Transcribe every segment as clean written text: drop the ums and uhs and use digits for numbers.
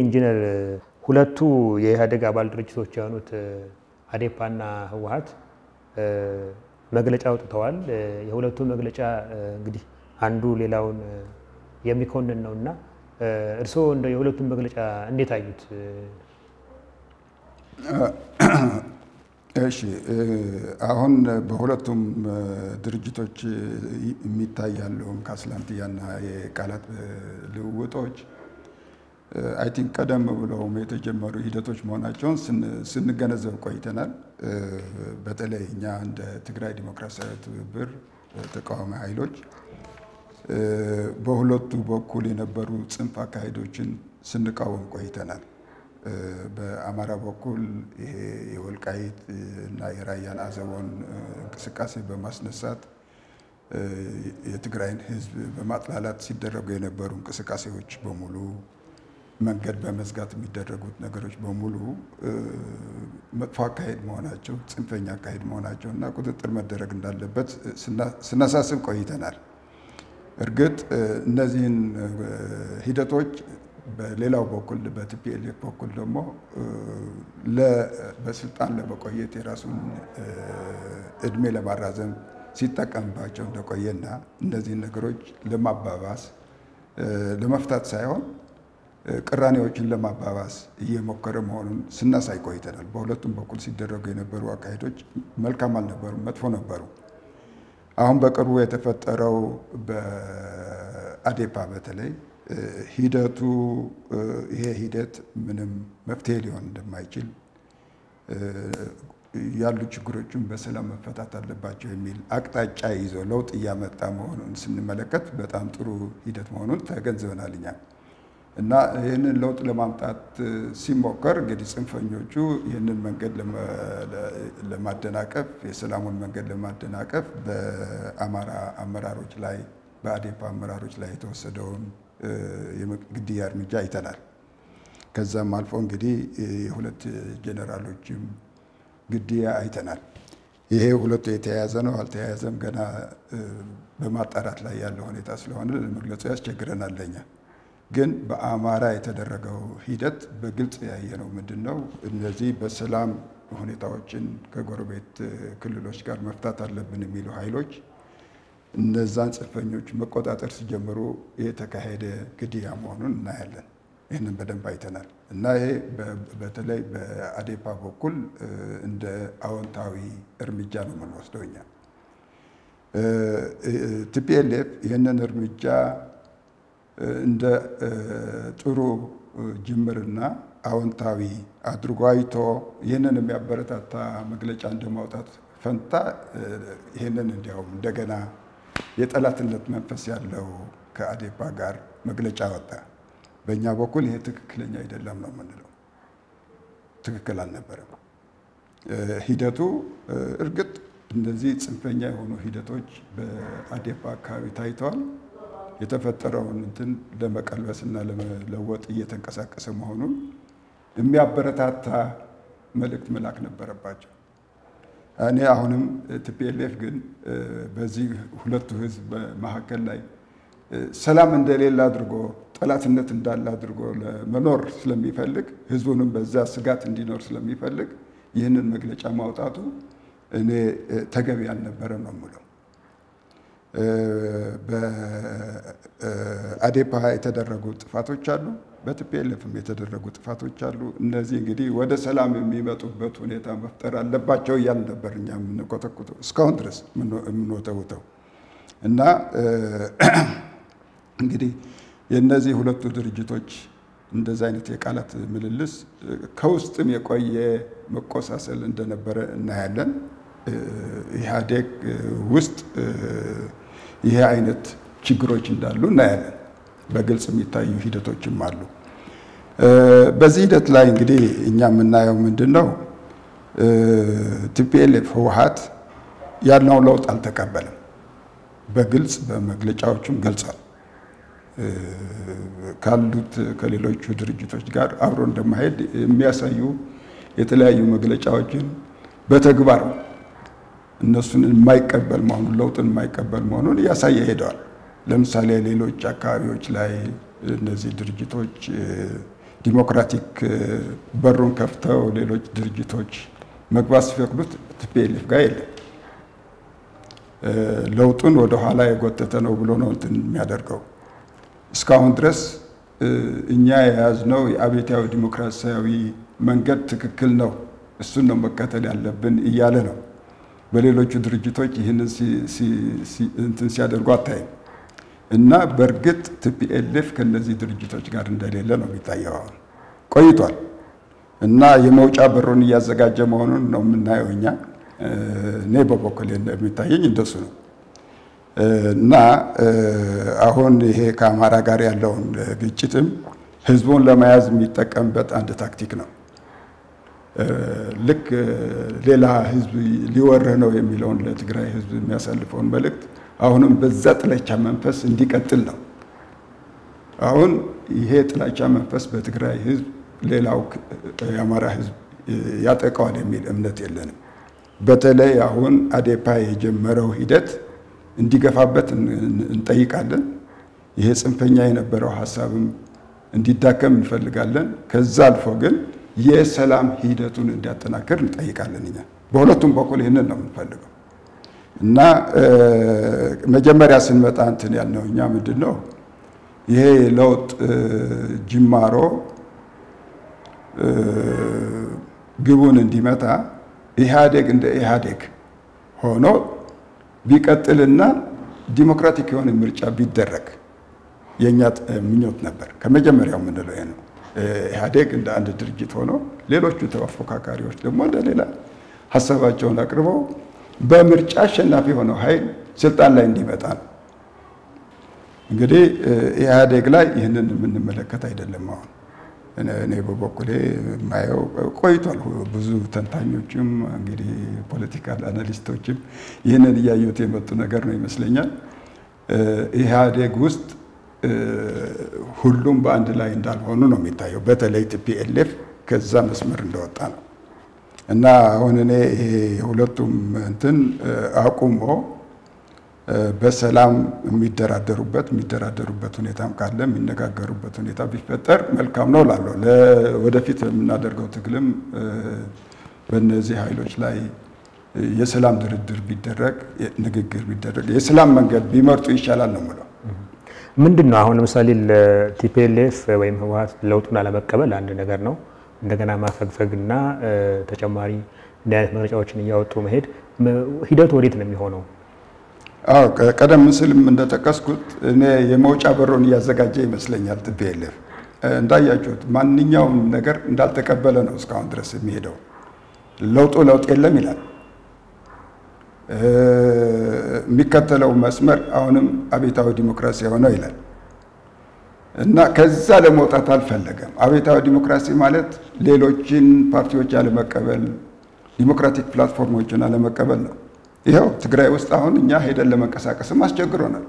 ኢንጂነር ሁለቱ የኢህአዴግ አባል ድርጅቶች የሆኑት አዴፓና ህወሓት መግለጫ አውጥተዋል የሁለቱ መግለጫ እንግዲህ አንዱ ሌላውን የሚኮንን ነውና እርሶ እንደ የሁለቱን መግለጫ እንዴት አዩት እሺ አሁን በሁለቱም ድርጅቶች የሚታያለው ካስላንቲያና የቃላት ልውውጦች አይ ቲንክ ቀደም ብለው የተጀመሩ ሂደቶች መሆናቸውን ስንገነዘብ ቆይተናል በተለይ እኛ እንደ ትግራይ ዲሞክራሲያዊ ትብብር ተቃዋሚ ኃይሎች በሁለቱ በኩል የነበሩ ጽንፍ አካሄዶችን ስንቃወም ቆይተናል በአማራ በኩል ይሄ የወልቃይት እና የራያን አዘቦን እንቅስቃሴ በማስነሳት የትግራይን ህዝብ በማጥላላት ሲደረጉ የነበሩ እንቅስቃሴዎች በሙሉ መንገድ በመዝጋት የሚደረጉት ነገሮች በሙሉ መጥፎ አካሄድ መሆናቸው ጽንፈኛ አካሄድ መሆናቸውና ቁጥጥር መደረግ እንዳለበት ስናሳስብ ቆይተናል እርግጥ እነዚህን ሂደቶች በሌላው በኩል በቲፒኤልኤፍ በኩል ደግሞ በስልጣን ለመቆየት የራሱን እድሜ ለማራዘም ሲጠቀምባቸው እንደቆየና እነዚህን ነገሮች ለማባባስ ለመፍታት ሳይሆን ቅራኔዎችን ለማባባስ እየሞከረ መሆኑን ስናሳይ ቆይተናል በሁለቱም በኩል ሲደረጉ የነበሩ አካሄዶች መልካም አልነበሩም መጥፎ ነበሩ አሁን በቅርቡ የተፈጠረው በአዴፓ በተለይ ሂደቱ ይሄ ሂደት ምንም መፍትሄ ሊሆን እንደማይችል ያሉ ችግሮችን በሰላም መፈታት አለባቸው የሚል አቅጣጫ ይዞ ለውጥ ያመጣ መሆኑን ስንመለከት በጣም ጥሩ ሂደት መሆኑን ተገንዝበናልኛ እና ይሄንን ለውጥ ለማምጣት ሲሞከር እንግዲህ ጽንፈኞቹ ይሄንን መንገድ ለማደናቀፍ የሰላሙን መንገድ ለማደናቀፍ በአማራ አመራሮች ላይ በአዴፓ አመራሮች ላይ የተወሰደውን የግድያ እርምጃ አይተናል ከዛም አልፎ እንግዲህ የሁለት ጀነራሎችም ግድያ አይተናል ይሄ ሁለቱ የተያያዘ ነው አልተያያዘም ገና በማጣራት ላይ ያለው ሁኔታ ስለሆነ ለመግለጽ ያስቸግረናል ለኛ ግን በአማራ የተደረገው ሂደት በግልጽ ያየነው ምንድነው እነዚህ በሰላም ሁኔታዎችን ከጎረቤት ክልሎች ጋር መፍታት አለብን የሚሉ ኃይሎች እነዛን ጽንፈኞች መቆጣጠር ሲጀምሩ የተካሄደ ግድያ መሆኑን እናያለን ይሄንን በደንብ አይተናል እና ይሄ በተለይ በአዴፓ በኩል እንደ አዎንታዊ እርምጃ ነው የምንወስደውኛ ቲፒኤልኤፍ ይሄንን እርምጃ እንደ ጥሩ ጅምርና አዎንታዊ አድርጎ አይቶ ይሄንን የሚያበረታታ መግለጫ እንደማውጣት ፈንታ ይሄንን እንዲያውም እንደገና የጠላትነት መንፈስ ያለው ከአዴፓ ጋር መግለጫ ወጣ በእኛ በኩል ይሄ ትክክለኛ አይደለም ነው የምንለው ትክክል አልነበረም ሂደቱ እርግጥ እንደዚህ ጽንፈኛ የሆኑ ሂደቶች በአዴፓ አካባቢ ታይተዋል የተፈጠረውን እንትን ለመቀልበስና ለመለወጥ እየተንቀሳቀሰ መሆኑን የሚያበረታታ መልእክት መላክ ነበረባቸው እኔ አሁንም ቲፒኤልኤፍ ግን በዚህ ሁለቱ ህዝብ መካከል ላይ ሰላም እንደሌለ አድርጎ ጠላትነት እንዳለ አድርጎ ለመኖር ስለሚፈልግ ህዝቡንም በዛ ስጋት እንዲኖር ስለሚፈልግ ይህንን መግለጫ ማውጣቱ እኔ ተገቢ አልነበረም ነው የምለው በአዴፓ የተደረጉ ጥፋቶች አሉ በቲፒኤልኤፍም የተደረጉ ጥፋቶች አሉ እነዚህ እንግዲህ ወደ ሰላም የሚመጡበት ሁኔታ መፍጠር አለባቸው ያን ነበር እኛ የምንቆጠቁተው እስካሁን ድረስ የምንወተውተው እና እንግዲህ የነዚህ ሁለቱ ድርጅቶች እንደዛ አይነት የቃላት ምልልስ ከውስጥም የቆየ መቆሳሰል እንደነበረ እናያለን ኢህአዴግ ውስጥ ይሄ አይነት ችግሮች እንዳሉ እናያለን በግልጽ የሚታዩ ሂደቶችም አሉ በዚህ ሂደት ላይ እንግዲህ እኛ የምናየው ምንድነው ቲፒኤልኤፍ ህወሓት ያለው ለውጥ አልተቀበለም በግልጽ በመግለጫዎቹም ገልጿል ካሉት ከሌሎቹ ድርጅቶች ጋር አብሮ እንደማይሄድ የሚያሳዩ የተለያዩ መግለጫዎችን በተግባር እነሱን የማይቀበል መሆኑን ለውጥን የማይቀበል መሆኑን ያሳየ ሄደዋል ለምሳሌ ሌሎች አካባቢዎች ላይ እነዚህ ድርጅቶች ዲሞክራቲክ በሩን ከፍተው ሌሎች ድርጅቶች መግባት ሲፈቅዱት ቲፒኤልኤፍ ጋር የለም። ለውጡን ወደ ኋላ የጎተተ ነው ብሎ ነው እንትን የሚያደርገው። እስካሁን ድረስ እኛ የያዝነው የአብዮታዊ ዲሞክራሲያዊ መንገድ ትክክል ነው፣ እሱን ነው መከተል ያለብን እያለ ነው። በሌሎቹ ድርጅቶች ይህንን እንትን ሲያደርጉ አታይም። እና በእርግጥ ቲፒኤልኤፍ ከነዚህ ድርጅቶች ጋር እንደሌለ ነው የሚታየው። አሁን ቆይቷል እና የመውጫ በሩን እያዘጋጀ መሆኑን ነው የምናየው እኛ። እኔ በበኩሌ እንደሚታየኝ እንደሱ ነው። እና አሁን ይሄ ከአማራ ጋር ያለውን ግጭትም ህዝቡን ለመያዝ የሚጠቀምበት አንድ ታክቲክ ነው። ልክ ሌላ ህዝብ ሊወርህ ነው የሚለውን ለትግራይ ህዝብ የሚያሳልፈውን መልእክት አሁንም በዛ ጥላቻ መንፈስ እንዲቀጥል ነው። አሁን ይሄ ጥላቻ መንፈስ በትግራይ ህዝብ ሌላው የአማራ ህዝብ ያጠቃዋል የሚል እምነት የለንም። በተለይ አሁን አዴፓ የጀመረው ሂደት እንዲገፋበት እንጠይቃለን። ይሄ ጽንፈኛ የነበረው ሐሳብም እንዲዳከም እንፈልጋለን። ከዛ አልፎ ግን የሰላም ሂደቱን እንዲያጠናክር እንጠይቃለን። እኛ በሁለቱም በኩል ይሄንን ነው የምንፈልገው። እና መጀመሪያ ስንመጣ እንትን ያልነው እኛ ምንድነው ይሄ ለውጥ ጅማሮ ግቡን እንዲመታ ኢህአዴግ እንደ ኢህአዴግ ሆኖ ቢቀጥልና ዲሞክራቲክ የሆነ ምርጫ ቢደረግ የኛ ምኞት ነበር። ከመጀመሪያው ምንለው ይሄ ነው። ኢህአዴግ እንደ አንድ ድርጅት ሆኖ ሌሎቹ ተፎካካሪዎች ደግሞ እንደሌላ ሐሳባቸውን አቅርበው በምርጫ አሸናፊ ሆነው ኃይል ስልጣን ላይ እንዲመጣ ነው። እንግዲህ ኢህአዴግ ላይ ይህንን የምንመለከት አይደለም። አሁን እኔ በበኩሌ ማየው ቆይቷል። ብዙ ተንታኞችም እንግዲህ ፖለቲካል አናሊስቶችም ይህንን እያዩት የመጡ ነገር ነው ይመስለኛል። ኢህአዴግ ውስጥ ሁሉም በአንድ ላይ እንዳልሆኑ ነው የሚታየው። በተለይ ቲፒኤልኤፍ ከዛ መስመር እንደወጣ ነው እና አሁን እኔ ይሄ ሁለቱም እንትን አቁሞ በሰላም የሚደራደሩበት ሁኔታም ካለ የሚነጋገሩበት ሁኔታ ቢፈጠር መልካም ነው እላለሁ። ወደፊት የምናደርገው ትግልም በእነዚህ ኃይሎች ላይ የሰላም ድርድር ቢደረግ፣ ንግግር ቢደረግ፣ የሰላም መንገድ ቢመርጡ ይሻላል ነው የምለው። ምንድነው አሁን ለምሳሌ ለቲፒኤልኤፍ ወይም ህወሓት ለውጡን አለመቀበል አንድ ነገር ነው። እንደገና ማፈግፈግና ተጨማሪ እንደ አይነት መግለጫዎችን እያወጡ መሄድ ሂደቱ ወዴት ነው የሚሆነው? አዎ ቀደም ሲልም እንደጠቀስኩት እኔ የመውጫ በሩን እያዘጋጀ ይመስለኛል ቲፒኤልኤፍ። እንዳያችሁት ማንኛውም ነገር እንዳልተቀበለ ነው እስካሁን ድረስ የሚሄደው። ለውጥ የለም ይላል። የሚከተለው መስመር አሁንም አብዮታዊ ዲሞክራሲ ሆነው ይላል እና ከዛ ለመውጣት አልፈለገም። አብዮታዊ ዲሞክራሲ ማለት ሌሎችን ፓርቲዎች ያለመቀበል፣ ዲሞክራቲክ ፕላትፎርሞችን አለመቀበል ነው። ይኸው ትግራይ ውስጥ አሁን እኛ ሄደን ለመንቀሳቀስም አስቸግሮናል።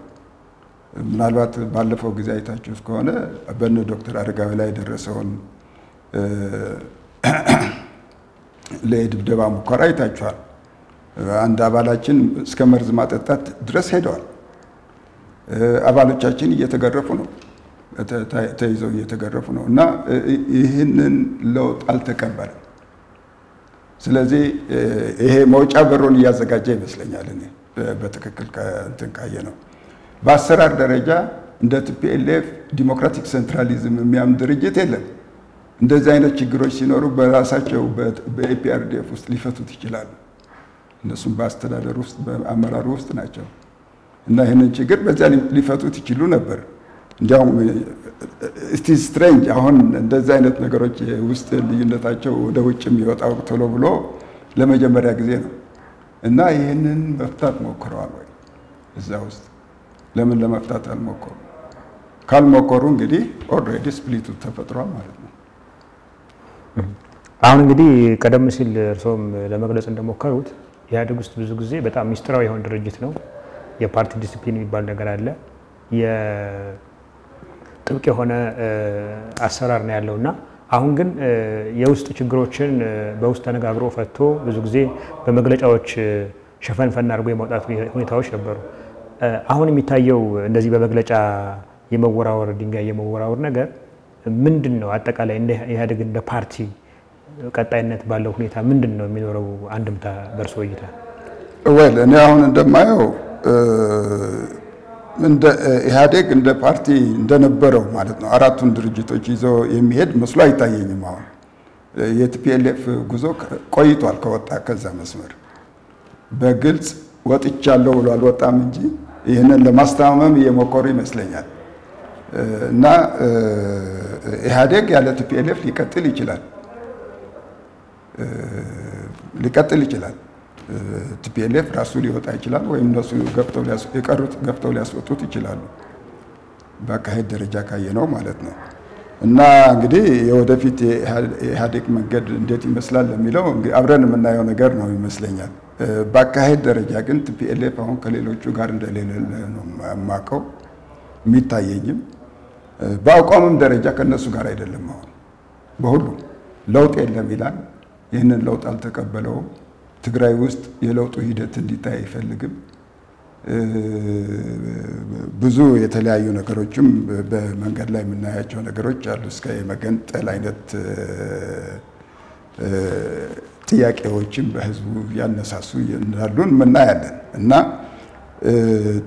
ምናልባት ባለፈው ጊዜ አይታችሁ ከሆነ በነ ዶክተር አረጋዊ ላይ የደረሰውን ለድብደባ ሙከራ አይታችኋል። አንድ አባላችን እስከ መርዝ ማጠጣት ድረስ ሄደዋል። አባሎቻችን እየተገረፉ ነው፣ ተይዘው እየተገረፉ ነው እና ይህንን ለውጥ አልተቀበለም። ስለዚህ ይሄ መውጫ በሩን እያዘጋጀ ይመስለኛል። እኔ በትክክል እንትን ካየ ነው። በአሰራር ደረጃ እንደ ቲፒኤልኤፍ ዲሞክራቲክ ሴንትራሊዝም የሚያምን ድርጅት የለም። እንደዚህ አይነት ችግሮች ሲኖሩ በራሳቸው በኢፒአርዲኤፍ ውስጥ ሊፈቱት ይችላሉ። እነሱም በአስተዳደር ውስጥ በአመራሩ ውስጥ ናቸው እና ይህንን ችግር በዚያ ሊፈቱት ይችሉ ነበር። እንዲያውም እስቲ ስትሬንጅ አሁን እንደዚህ አይነት ነገሮች ውስጥ ልዩነታቸው ወደ ውጭ የሚወጣው ቶሎ ብሎ ለመጀመሪያ ጊዜ ነው እና ይህንን መፍታት ሞክረዋል ወይ? እዛ ውስጥ ለምን ለመፍታት አልሞከሩ? ካልሞከሩ እንግዲህ ኦልሬዲ ስፕሊቱ ተፈጥሯል ማለት ነው። አሁን እንግዲህ ቀደም ሲል እርሶም ለመግለጽ እንደሞከሩት ኢህአዴግ ውስጥ ብዙ ጊዜ በጣም ሚስጥራዊ የሆነ ድርጅት ነው። የፓርቲ ዲሲፕሊን የሚባል ነገር አለ። ጥብቅ የሆነ አሰራር ነው ያለውና አሁን ግን የውስጥ ችግሮችን በውስጥ ተነጋግሮ ፈቶ ብዙ ጊዜ በመግለጫዎች ሸፈንፈን አድርጎ የማውጣት ሁኔታዎች ነበሩ። አሁን የሚታየው እንደዚህ በመግለጫ የመወራወር ድንጋይ የመወራወር ነገር ምንድነው አጠቃላይ እንደ ኢህአዴግ እንደ ፓርቲ ቀጣይነት ባለው ሁኔታ ምንድነው የሚኖረው አንድምታ በርሶ እይታ? ወይ እኔ አሁን እንደማየው እንደ ኢህአዴግ እንደ ፓርቲ እንደነበረው ማለት ነው አራቱን ድርጅቶች ይዞ የሚሄድ መስሎ አይታየኝም። አሁን የቲፒኤልኤፍ ጉዞ ቆይቷል ከወጣ ከዛ መስመር በግልጽ ወጥቻለሁ ብሎ አልወጣም እንጂ ይህንን ለማስተማመም እየሞከሩ ይመስለኛል። እና ኢህአዴግ ያለ ቲፒኤልኤፍ ሊቀጥል ይችላል። ቲፒኤልኤፍ ራሱ ሊወጣ ይችላል ወይም እነሱ ገፍተው ሊያስወጡት ይችላሉ። በአካሄድ ደረጃ ካየነው ማለት ነው። እና እንግዲህ የወደፊት የኢህአዴግ መንገድ እንዴት ይመስላል የሚለው አብረን የምናየው ነገር ነው ይመስለኛል። በአካሄድ ደረጃ ግን ቲፒኤልኤፍ አሁን ከሌሎቹ ጋር እንደሌለ ነው የማውቀው የሚታየኝም። በአቋምም ደረጃ ከነሱ ጋር አይደለም። አሁን በሁሉም ለውጥ የለም ይላል። ይህንን ለውጥ አልተቀበለውም። ትግራይ ውስጥ የለውጡ ሂደት እንዲታይ አይፈልግም። ብዙ የተለያዩ ነገሮችም በመንገድ ላይ የምናያቸው ነገሮች አሉ። እስከ የመገንጠል አይነት ጥያቄዎችም በህዝቡ ያነሳሱ እንዳሉን እናያለን። እና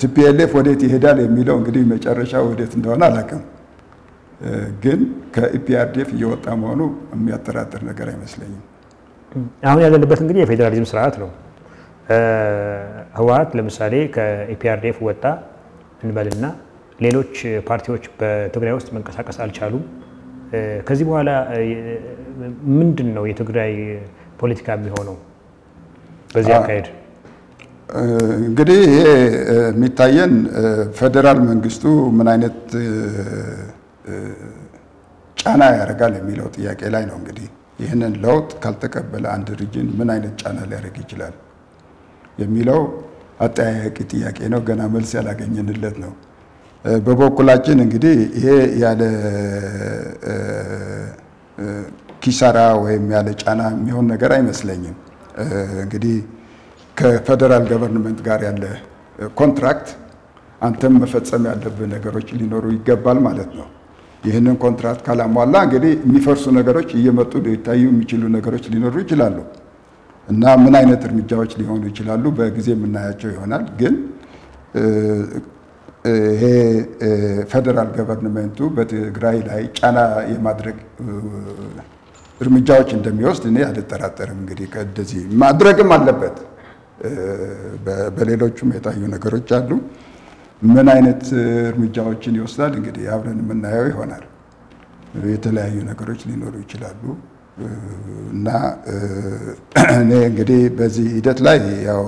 ቲፒኤልኤፍ ወዴት ይሄዳል የሚለው እንግዲህ መጨረሻ ወዴት እንደሆነ አላውቅም። ግን ከኢፒአርዲኤፍ እየወጣ መሆኑ የሚያጠራጥር ነገር አይመስለኝም። አሁን ያለንበት እንግዲህ የፌዴራሊዝም ስርዓት ነው። ህወሓት ለምሳሌ ከኢፒአርዲኤፍ ወጣ እንበልና ሌሎች ፓርቲዎች በትግራይ ውስጥ መንቀሳቀስ አልቻሉም። ከዚህ በኋላ ምንድነው የትግራይ ፖለቲካ የሚሆነው በዚህ አካሄድ? እንግዲህ ይሄ የሚታየን ፌደራል መንግስቱ ምን አይነት ጫና ያደርጋል የሚለው ጥያቄ ላይ ነው። እንግዲህ ይህንን ለውጥ ካልተቀበለ አንድ ሪጅን ምን አይነት ጫና ሊያደርግ ይችላል የሚለው አጠያያቂ ጥያቄ ነው። ገና መልስ ያላገኘንለት ነው። በበኩላችን እንግዲህ ይሄ ያለ ኪሳራ ወይም ያለ ጫና የሚሆን ነገር አይመስለኝም። እንግዲህ ከፌደራል ገቨርንመንት ጋር ያለ ኮንትራክት አንተም መፈጸም ያለብህ ነገሮች ሊኖሩ ይገባል ማለት ነው። ይህንን ኮንትራክት ካላሟላ እንግዲህ የሚፈርሱ ነገሮች እየመጡ ሊታዩ የሚችሉ ነገሮች ሊኖሩ ይችላሉ እና ምን አይነት እርምጃዎች ሊሆኑ ይችላሉ በጊዜ የምናያቸው ይሆናል። ግን ይሄ ፌደራል ገቨርንመንቱ በትግራይ ላይ ጫና የማድረግ እርምጃዎች እንደሚወስድ እኔ አልጠራጠርም። እንግዲህ ከዚህ ማድረግም አለበት። በሌሎቹም የታዩ ነገሮች አሉ። ምን አይነት እርምጃዎችን ይወስዳል እንግዲህ አብረን የምናየው ይሆናል። የተለያዩ ነገሮች ሊኖሩ ይችላሉ እና እኔ እንግዲህ በዚህ ሂደት ላይ ያው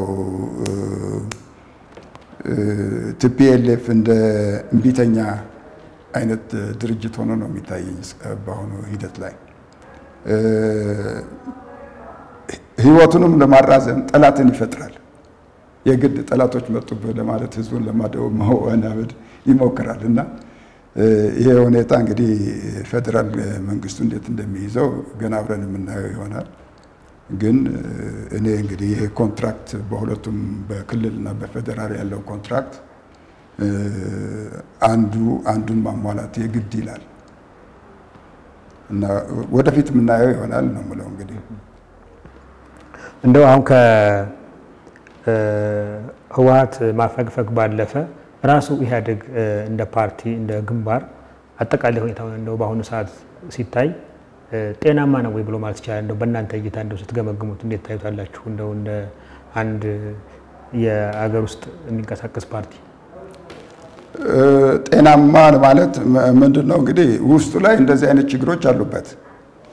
ቲፒኤልኤፍ እንደ እምቢተኛ አይነት ድርጅት ሆኖ ነው የሚታየኝ በአሁኑ ሂደት ላይ። ህይወቱንም ለማራዘም ጠላትን ይፈጥራል። የግድ ጠላቶች መጡበት ለማለት ህዝቡን ለማወናበድ ይሞክራል እና ይሄ ሁኔታ እንግዲህ ፌደራል መንግስቱ እንዴት እንደሚይዘው ገና አብረን የምናየው ይሆናል። ግን እኔ እንግዲህ ይሄ ኮንትራክት በሁለቱም በክልልና በፌደራል ያለው ኮንትራክት አንዱን ማሟላት የግድ ይላል እና ወደፊት የምናየው ይሆናል ነው የምለው። እንግዲህ እንደው አሁን ከህወሓት ማፈግፈግ ባለፈ ራሱ ኢህአዴግ እንደ ፓርቲ እንደ ግንባር አጠቃላይ ሁኔታውን እንደው በአሁኑ ሰዓት ሲታይ ጤናማ ነው ወይ ብሎ ማለት ይቻላል? እንደው በእናንተ እይታ እንደው ስትገመግሙት እንዴት ታዩታላችሁ? እንደው እንደ አንድ የአገር ውስጥ የሚንቀሳቀስ ፓርቲ ጤናማ ማለት ምንድነው? እንግዲህ ውስጡ ላይ እንደዚህ አይነት ችግሮች አሉበት።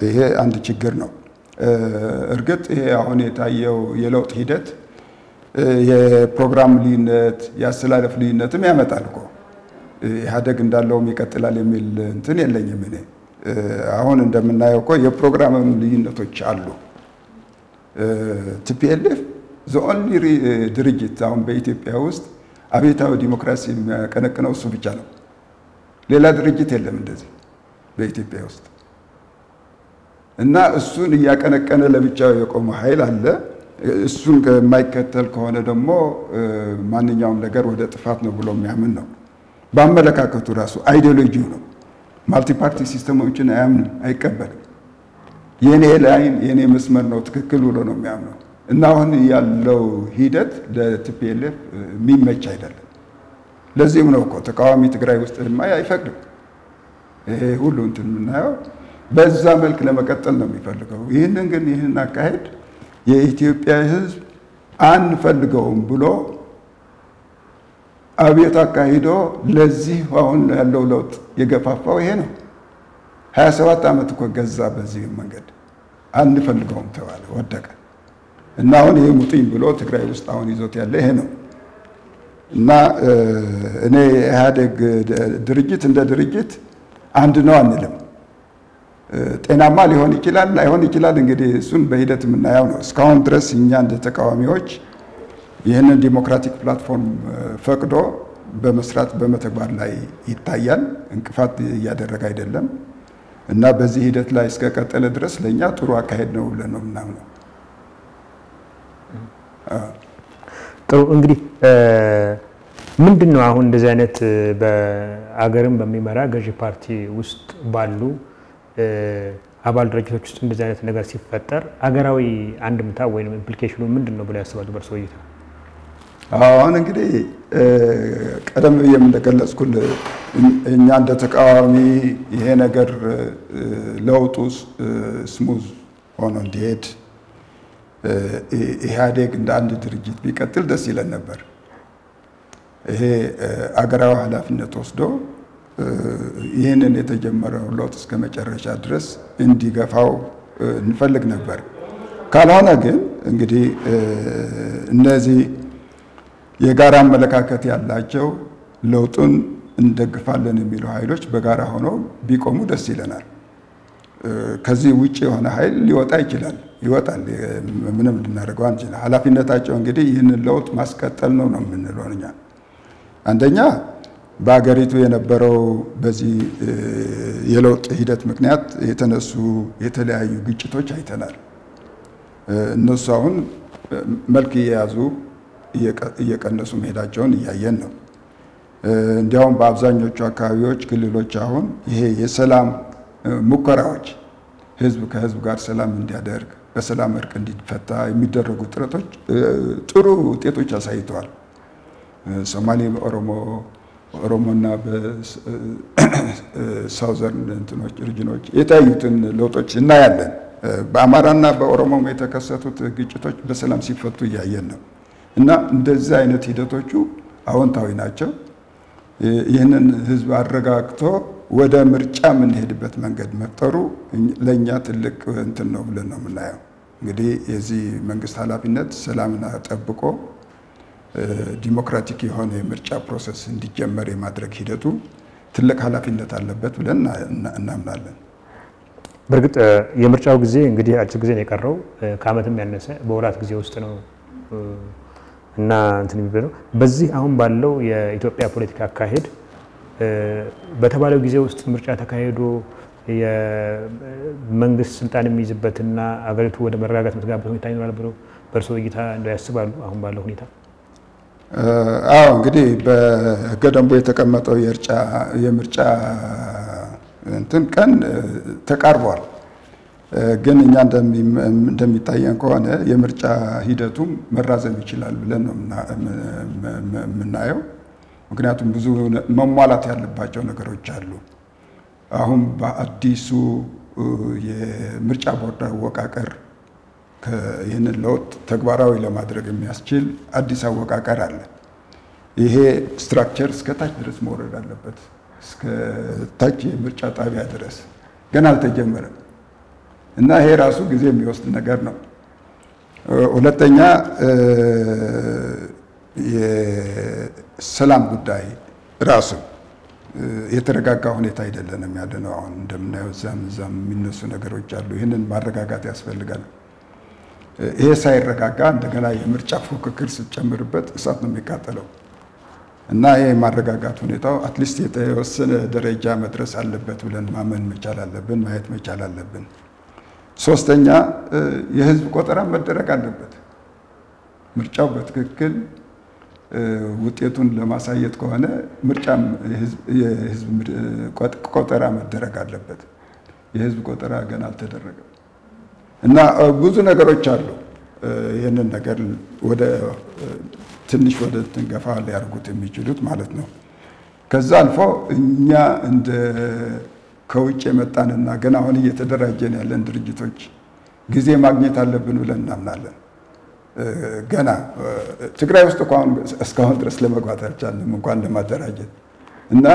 ይሄ አንድ ችግር ነው። እርግጥ ይሄ አሁን የታየው የለውጥ ሂደት የፕሮግራም ልዩነት የአስተላለፍ ልዩነትም ያመጣል እኮ። ኢህአዴግ እንዳለውም ይቀጥላል የሚል እንትን የለኝም እኔ። አሁን እንደምናየው እኮ የፕሮግራምም ልዩነቶች አሉ። ቲፒኤልኤፍ ዘ ኦንሊ ድርጅት አሁን በኢትዮጵያ ውስጥ አብዮታዊ ዲሞክራሲ የሚያቀነቅነው እሱ ብቻ ነው። ሌላ ድርጅት የለም እንደዚህ በኢትዮጵያ ውስጥ እና እሱን እያቀነቀነ ለብቻው የቆመ ኃይል አለ። እሱን የማይከተል ከሆነ ደግሞ ማንኛውም ነገር ወደ ጥፋት ነው ብሎ የሚያምን ነው። በአመለካከቱ ራሱ አይዲዮሎጂው ነው ማልቲ ፓርቲ ሲስተሞችን አያምንም፣ አይቀበልም። የኔ ላይን የኔ መስመር ነው ትክክል ብሎ ነው የሚያምነው። እና አሁን ያለው ሂደት ለቲፒኤልኤፍ የሚመች አይደለም። ለዚህም ነው እኮ ተቃዋሚ ትግራይ ውስጥ አይፈቅድም። ይሄ ሁሉ እንትን የምናየው በዛ መልክ ለመቀጠል ነው የሚፈልገው። ይህን አካሄድ የኢትዮጵያ ሕዝብ አንፈልገውም ብሎ አብዮት አካሂዶ ለዚህ አሁን ያለው ለውጥ የገፋፋው ይሄ ነው። 27 ዓመት እኮ ገዛ በዚህ መንገድ አንፈልገውም ተባለ፣ ወደቀ። እና አሁን ይሄ ሙጥኝ ብሎ ትግራይ ውስጥ አሁን ይዞት ያለ ይሄ ነው። እና እኔ ኢህአዴግ ድርጅት እንደ ድርጅት አንድ ነው አንልም። ጤናማ ሊሆን ይችላል ላይሆን ይችላል። እንግዲህ እሱን በሂደት የምናየው ነው። እስካሁን ድረስ እኛ እንደ ተቃዋሚዎች ይህንን ዲሞክራቲክ ፕላትፎርም ፈቅዶ በመስራት በመተግበር ላይ ይታያል። እንቅፋት እያደረገ አይደለም። እና በዚህ ሂደት ላይ እስከቀጠለ ድረስ ለኛ ጥሩ አካሄድ ነው ብለን ነው የምናምነው። ጥሩ እንግዲህ ምንድነው አሁን እንደዚህ አይነት በአገርም በሚመራ ገዢ ፓርቲ ውስጥ ባሉ አባል ድርጅቶች ውስጥ እንደዚህ አይነት ነገር ሲፈጠር አገራዊ አንድምታ ወይም ኢምፕሊኬሽኑ ምንድነው ብለው ያስባሉ በእርሶ እይታ? አሁን እንግዲህ ቀደም ብዬም እንደገለጽኩል እኛ እንደ ተቃዋሚ ይሄ ነገር ለውጡ ስሙዝ ሆኖ እንዲሄድ ኢህአዴግ እንደ አንድ ድርጅት ቢቀጥል ደስ ይለን ነበር። ይሄ አገራዊ ኃላፊነት ወስዶ ይህንን የተጀመረው ለውጥ እስከ መጨረሻ ድረስ እንዲገፋው እንፈልግ ነበር። ካልሆነ ግን እንግዲህ እነዚህ የጋራ አመለካከት ያላቸው ለውጡን እንደግፋለን የሚሉ ኃይሎች በጋራ ሆነው ቢቆሙ ደስ ይለናል። ከዚህ ውጪ የሆነ ኃይል ሊወጣ ይችላል፣ ይወጣል። ምንም ልናደርገው አንችልም። ኃላፊነታቸው እንግዲህ ይህንን ለውጥ ማስቀጠል ነው የምንለው እኛ። አንደኛ በአገሪቱ የነበረው በዚህ የለውጥ ሂደት ምክንያት የተነሱ የተለያዩ ግጭቶች አይተናል። እነሱ አሁን መልክ እየያዙ እየቀነሱ መሄዳቸውን እያየን ነው። እንዲያውም በአብዛኞቹ አካባቢዎች፣ ክልሎች አሁን ይሄ የሰላም ሙከራዎች ህዝብ ከህዝብ ጋር ሰላም እንዲያደርግ በሰላም እርቅ እንዲፈታ የሚደረጉ ጥረቶች ጥሩ ውጤቶች አሳይተዋል። ሶማሌ ኦሮሞና በሳውዘርን እንትኖች ሪጅኖች የታዩትን ለውጦች እናያለን። በአማራና በኦሮሞ የተከሰቱት ግጭቶች በሰላም ሲፈቱ እያየን ነው። እና እንደዚህ አይነት ሂደቶቹ አዎንታዊ ናቸው። ይህንን ህዝብ አረጋግቶ ወደ ምርጫ የምንሄድበት መንገድ መፍጠሩ ለኛ ትልቅ እንትን ነው ብለን ነው የምናየው። እንግዲህ የዚህ መንግስት ኃላፊነት ሰላምን ጠብቆ ዲሞክራቲክ የሆነ የምርጫ ፕሮሰስ እንዲጀመር የማድረግ ሂደቱ ትልቅ ኃላፊነት አለበት ብለን እናምናለን። በእርግጥ የምርጫው ጊዜ እንግዲህ አጭር ጊዜ ነው የቀረው፣ ከዓመትም ያነሰ በወራት ጊዜ ውስጥ ነው እና እንትን የሚባለው በዚህ አሁን ባለው የኢትዮጵያ ፖለቲካ አካሄድ በተባለው ጊዜ ውስጥ ምርጫ ተካሂዶ የመንግስት ስልጣን የሚይዝበትና አገሪቱ ወደ መረጋጋት የምትገባበት ሁኔታ ይኖራል ብለው በእርስዎ እይታ እንደው ያስባሉ? አሁን ባለው ሁኔታ አዎ እንግዲህ በህገ ደንቡ የተቀመጠው የምርጫ እንትን ቀን ተቃርቧል። ግን እኛ እንደሚታየን ከሆነ የምርጫ ሂደቱም መራዘም ይችላል ብለን ነው የምናየው። ምክንያቱም ብዙ መሟላት ያለባቸው ነገሮች አሉ። አሁን በአዲሱ የምርጫ ቦርድ አወቃቀር ይህንን ለውጥ ተግባራዊ ለማድረግ የሚያስችል አዲስ አወቃቀር አለ። ይሄ ስትራክቸር እስከ ታች ድረስ መውረድ አለበት፣ እስከ ታች የምርጫ ጣቢያ ድረስ ገና አልተጀመረም እና ይሄ ራሱ ጊዜ የሚወስድ ነገር ነው። ሁለተኛ የሰላም ጉዳይ ራሱ የተረጋጋ ሁኔታ አይደለንም ያለነው። አሁን እንደምናየው እዛም የሚነሱ ነገሮች አሉ። ይህንን ማረጋጋት ያስፈልጋል። ይሄ ሳይረጋጋ እንደገና የምርጫ ፉክክር ስትጨምርበት እሳት ነው የሚቃጠለው እና ይሄ ማረጋጋት ሁኔታው አትሊስት የተወሰነ ደረጃ መድረስ አለበት ብለን ማመን መቻል አለብን፣ ማየት መቻል አለብን። ሶስተኛ የህዝብ ቆጠራ መደረግ አለበት። ምርጫው በትክክል ውጤቱን ለማሳየት ከሆነ ምርጫም የህዝብ ቆጠራ መደረግ አለበት። የህዝብ ቆጠራ ገና አልተደረገም እና ብዙ ነገሮች አሉ። ይህንን ነገር ወደ ትንሽ ወደ ትንገፋ ሊያርጉት የሚችሉት ማለት ነው። ከዛ አልፎ እኛ እንደ ከውጭ የመጣንና ገና አሁን እየተደራጀን ያለን ድርጅቶች ጊዜ ማግኘት አለብን ብለን እናምናለን። ገና ትግራይ ውስጥ እስካሁን ድረስ ለመግባት አልቻልንም እንኳን ለማደራጀት እና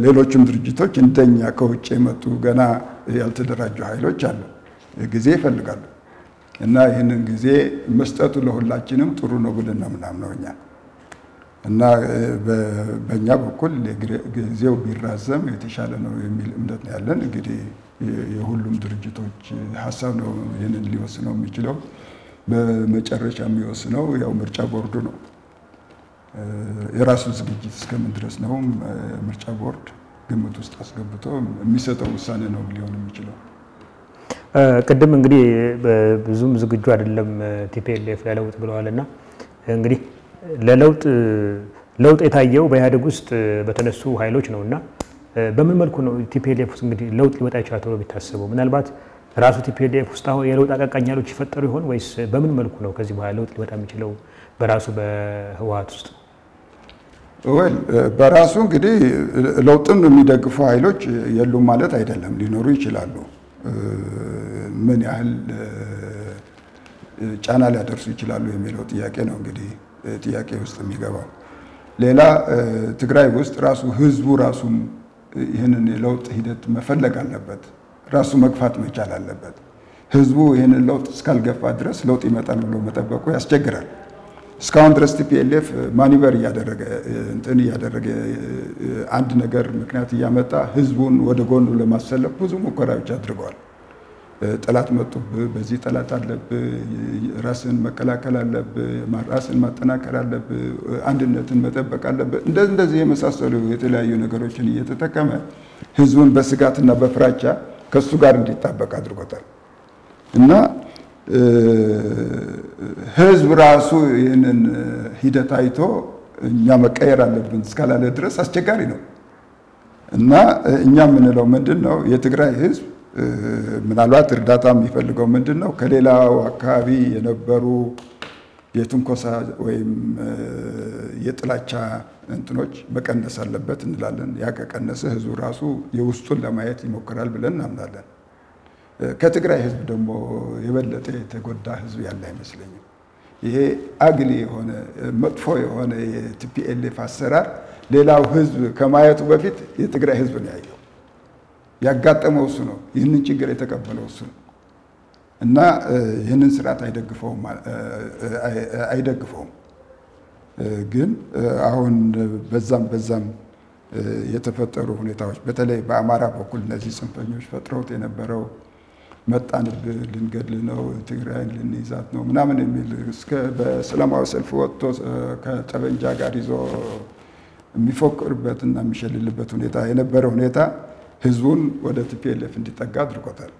ሌሎችም ድርጅቶች እንደኛ ከውጭ የመጡ ገና ያልተደራጁ ኃይሎች አሉ፣ ጊዜ ይፈልጋሉ እና ይህንን ጊዜ መስጠቱ ለሁላችንም ጥሩ ነው ብለን ነው የምናምነው እኛ እና በእኛ በኩል ጊዜው ቢራዘም የተሻለ ነው የሚል እምነት ነው ያለን። እንግዲህ የሁሉም ድርጅቶች ሀሳብ ነው ይህንን ሊወስነው የሚችለው። በመጨረሻ የሚወስነው ያው ምርጫ ቦርዱ ነው። የራሱ ዝግጅት እስከምን ድረስ ነው ምርጫ ቦርድ ግምት ውስጥ አስገብቶ የሚሰጠው ውሳኔ ነው ሊሆን የሚችለው። ቅድም እንግዲህ ብዙም ዝግጁ አይደለም ቲፒኤልኤፍ ለለውጥ ብለዋልና እንግዲህ ለውጥ የታየው በኢህአዴግ ውስጥ በተነሱ ኃይሎች ነውና በምን መልኩ ነው ቲፒኤልኤፍ ውስጥ እንግዲህ ለውጥ ሊመጣ ይችላል ተብሎ ቢታሰበው? ምናልባት ራሱ ቲፒኤልኤፍ ውስጥ አሁን የለውጥ አቀንቃኝ ኃይሎች ይፈጠሩ ይሆን ወይስ በምን መልኩ ነው ከዚህ በኋላ ለውጥ ሊመጣ የሚችለው በራሱ በህወሓት ውስጥ? በራሱ እንግዲህ ለውጥን የሚደግፉ ኃይሎች የሉም ማለት አይደለም፣ ሊኖሩ ይችላሉ። ምን ያህል ጫና ሊያደርሱ ይችላሉ የሚለው ጥያቄ ነው እንግዲህ ጥያቄ ውስጥ የሚገባው። ሌላ ትግራይ ውስጥ ራሱ ህዝቡ ራሱም ይህንን የለውጥ ሂደት መፈለግ አለበት፣ ራሱ መግፋት መቻል አለበት። ህዝቡ ይህንን ለውጥ እስካልገፋ ድረስ ለውጥ ይመጣል ብሎ መጠበቁ ያስቸግራል። እስካሁን ድረስ ቲፒኤልኤፍ ማኒቨር እያደረገ አንድ ነገር ምክንያት እያመጣ ህዝቡን ወደ ጎኑ ለማሰለፍ ብዙ ሙከራዎች አድርገዋል። ጠላት መጡብህ፣ በዚህ ጠላት አለብህ፣ ራስን መከላከል አለብህ፣ ራስን ማጠናከር አለብህ፣ አንድነትን መጠበቅ አለብህ፣ እንደዚህ የመሳሰሉ የተለያዩ ነገሮችን እየተጠቀመ ህዝቡን በስጋትና በፍራቻ ከሱ ጋር እንዲጣበቅ አድርጎታል እና ህዝብ ራሱ ይህንን ሂደት አይቶ እኛ መቀየር አለብን እስካላለ ድረስ አስቸጋሪ ነው እና እኛ የምንለው ምንድን ነው የትግራይ ህዝብ ምናልባት እርዳታ የሚፈልገው ምንድን ነው ከሌላው አካባቢ የነበሩ የትንኮሳ ወይም የጥላቻ እንትኖች መቀነስ አለበት እንላለን። ያ ከቀነሰ ህዝቡ ራሱ የውስጡን ለማየት ይሞክራል ብለን እናምናለን። ከትግራይ ህዝብ ደግሞ የበለጠ የተጎዳ ህዝብ ያለ አይመስለኝም። ይሄ አግሊ የሆነ መጥፎ የሆነ የቲፒኤልኤፍ አሰራር ሌላው ህዝብ ከማየቱ በፊት የትግራይ ህዝብ ነው ያየው። ያጋጠመው እሱ ነው። ይህንን ችግር የተቀበለው እሱ ነው እና ይህንን ስርዓት አይደግፈውም። ግን አሁን በዛም የተፈጠሩ ሁኔታዎች በተለይ በአማራ በኩል እነዚህ ጽንፈኞች ፈጥረውት የነበረው መጣንብህ፣ ልንገድል ነው፣ ትግራይን ልንይዛት ነው ምናምን የሚል እስከ በሰላማዊ ሰልፍ ወጥቶ ከጠበንጃ ጋር ይዞ የሚፎክርበትና የሚሸልልበት ሁኔታ የነበረ ሁኔታ ህዝቡን ወደ ቲፒኤልኤፍ እንዲጠጋ አድርጎታል።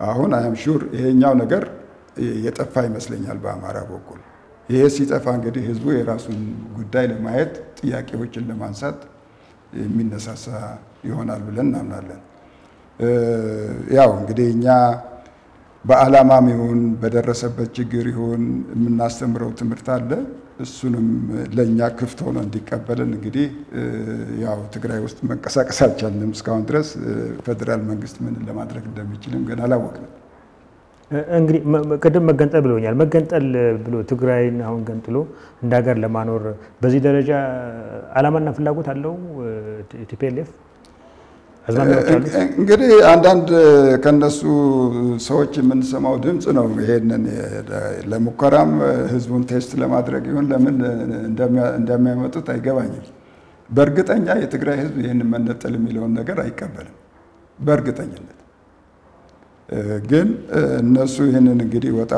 አሁን አም ሹር ይሄኛው ነገር የጠፋ ይመስለኛል በአማራ በኩል። ይሄ ሲጠፋ እንግዲህ ህዝቡ የራሱን ጉዳይ ለማየት ጥያቄዎችን ለማንሳት የሚነሳሳ ይሆናል ብለን እናምናለን። ያው እንግዲህ እኛ በዓላማም ይሁን በደረሰበት ችግር ይሁን የምናስተምረው ትምህርት አለ። እሱንም ለኛ ክፍት ሆኖ እንዲቀበልን እንግዲህ ያው ትግራይ ውስጥ መንቀሳቀስ አልቻልንም እስካሁን ድረስ። ፌደራል መንግስት ምን ለማድረግ እንደሚችልም ገና አላወቅንም። እንግዲህ ቅድም መገንጠል ብሎኛል። መገንጠል ብሎ ትግራይን አሁን ገንጥሎ እንደ ሀገር ለማኖር በዚህ ደረጃ ዓላማና ፍላጎት አለው ቲፒኤልኤፍ? እንግዲህ አንዳንድ ከነሱ ሰዎች የምንሰማው ድምፅ ነው። ይሄንን ለሙከራም ህዝቡን ቴስት ለማድረግ ይሁን ለምን እንደሚያመጡት አይገባኝም። በእርግጠኛ የትግራይ ህዝብ ይህንን መነጠል የሚለውን ነገር አይቀበልም በእርግጠኝነት። ግን እነሱ ይህንን እንግዲህ ወጣ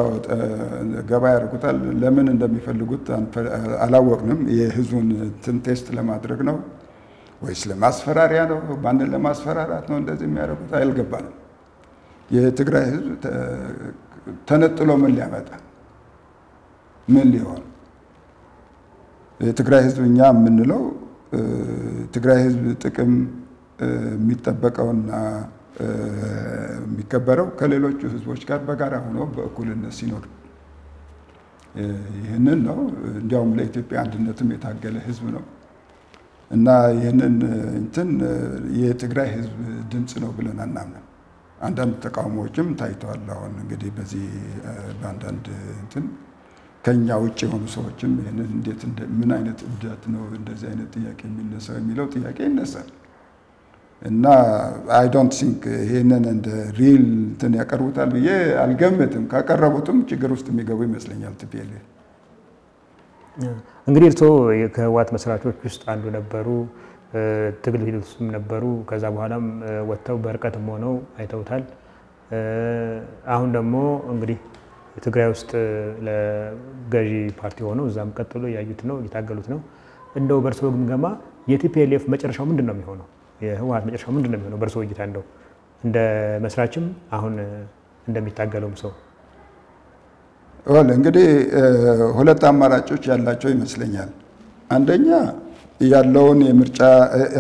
ገባ ያደርጉታል። ለምን እንደሚፈልጉት አላወቅንም። የህዝቡን ቴስት ለማድረግ ነው ወይስ ለማስፈራሪያ ነው? ማንን ለማስፈራራት ነው እንደዚህ የሚያደርጉት? አልገባንም። የትግራይ ህዝብ ተነጥሎ ምን ሊያመጣ ምን ሊሆን የትግራይ ህዝብ እኛ የምንለው ትግራይ ህዝብ ጥቅም የሚጠበቀውና የሚከበረው ከሌሎች ህዝቦች ጋር በጋራ ሆኖ በእኩልነት ሲኖር ይሄንን ነው እንዲያውም ለኢትዮጵያ አንድነትም የታገለ ህዝብ ነው እና ይሄንን እንትን የትግራይ ህዝብ ድምጽ ነው ብለን አናምንም አንዳንድ ተቃውሞዎችም ታይተዋል አሁን እንግዲህ በዚህ በአንዳንድ እንትን ከኛ ውጭ የሆኑ ሰዎችም ይሄንን እንዴት ምን አይነት እብደት ነው እንደዚህ አይነት ጥያቄ የሚነሳው የሚለው ጥያቄ ይነሳል እና I don't think ይሄንን እንደ ሪል እንትን ያቀርቡታል ብዬ አልገምትም ካቀረቡትም ችግር ውስጥ የሚገቡ ይመስለኛል TPLF እንግዲህ እርሶ ከህወሓት መስራቾች ውስጥ አንዱ ነበሩ ትግል ሂደቱም ነበሩ ከዛ በኋላም ወጥተው በርቀትም ሆነው አይተውታል አሁን ደግሞ እንግዲህ ትግራይ ውስጥ ለገዢ ፓርቲ ሆነው እዛም ቀጥሎ ያዩት ነው ይታገሉት ነው እንደው በርሶ ግምገማ የቲፒኤልኤፍ መጨረሻው ምንድነው የሚሆነው የህወሓት መጨረሻው ምንድነው የሚሆነው በርሶ እይታ እንደው እንደ መስራችም አሁን እንደሚታገለውም ሰው እንግዲህ ሁለት አማራጮች ያላቸው ይመስለኛል አንደኛ ያለውን የምርጫ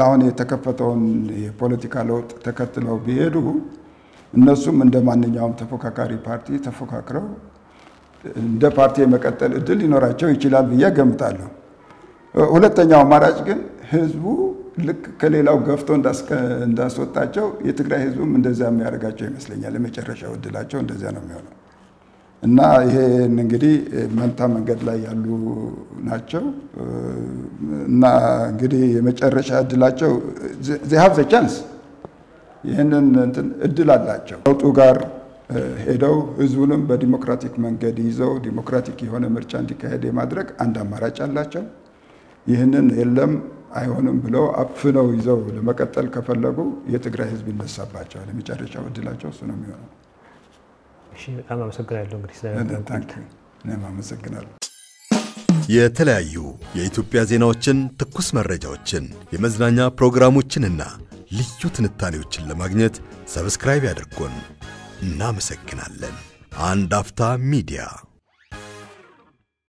አሁን የተከፈተውን የፖለቲካ ለውጥ ተከትለው ቢሄዱ እነሱም እንደማንኛውም ተፎካካሪ ፓርቲ ተፎካክረው እንደ ፓርቲ መቀጠል እድል ሊኖራቸው ይችላል ብዬ ገምታለሁ ሁለተኛው አማራጭ ግን ህዝቡ ልክ ከሌላው ገፍቶ እንዳስወጣቸው የትግራይ ህዝቡም እንደዛ የሚያደርጋቸው ይመስለኛል ለመጨረሻው እድላቸው እንደዛ ነው የሚሆነው እና ይሄ እንግዲህ መንታ መንገድ ላይ ያሉ ናቸው እና እንግዲህ የመጨረሻ እድላቸው they have the chance ይሄንን እንትን እድል አላቸው ለውጡ ጋር ሄደው ህዝቡንም በዲሞክራቲክ መንገድ ይዘው ዲሞክራቲክ የሆነ ምርጫ እንዲካሄድ የማድረግ አንድ አማራጭ አላቸው ይሄንን የለም አይሆንም ብለው አፍነው ይዘው ለመቀጠል ከፈለጉ የትግራይ ህዝብ ይነሳባቸዋል ለመጨረሻው እድላቸው እሱ ነው የሚሆነው እሺ በጣም አመሰግናለሁ እንግዲህ ስለተከታተላችሁ እኔም አመሰግናለሁ የተለያዩ የኢትዮጵያ ዜናዎችን ትኩስ መረጃዎችን የመዝናኛ ፕሮግራሞችንና ልዩ ትንታኔዎችን ለማግኘት ሰብስክራይብ ያድርጉን እናመሰግናለን አንድ አፍታ ሚዲያ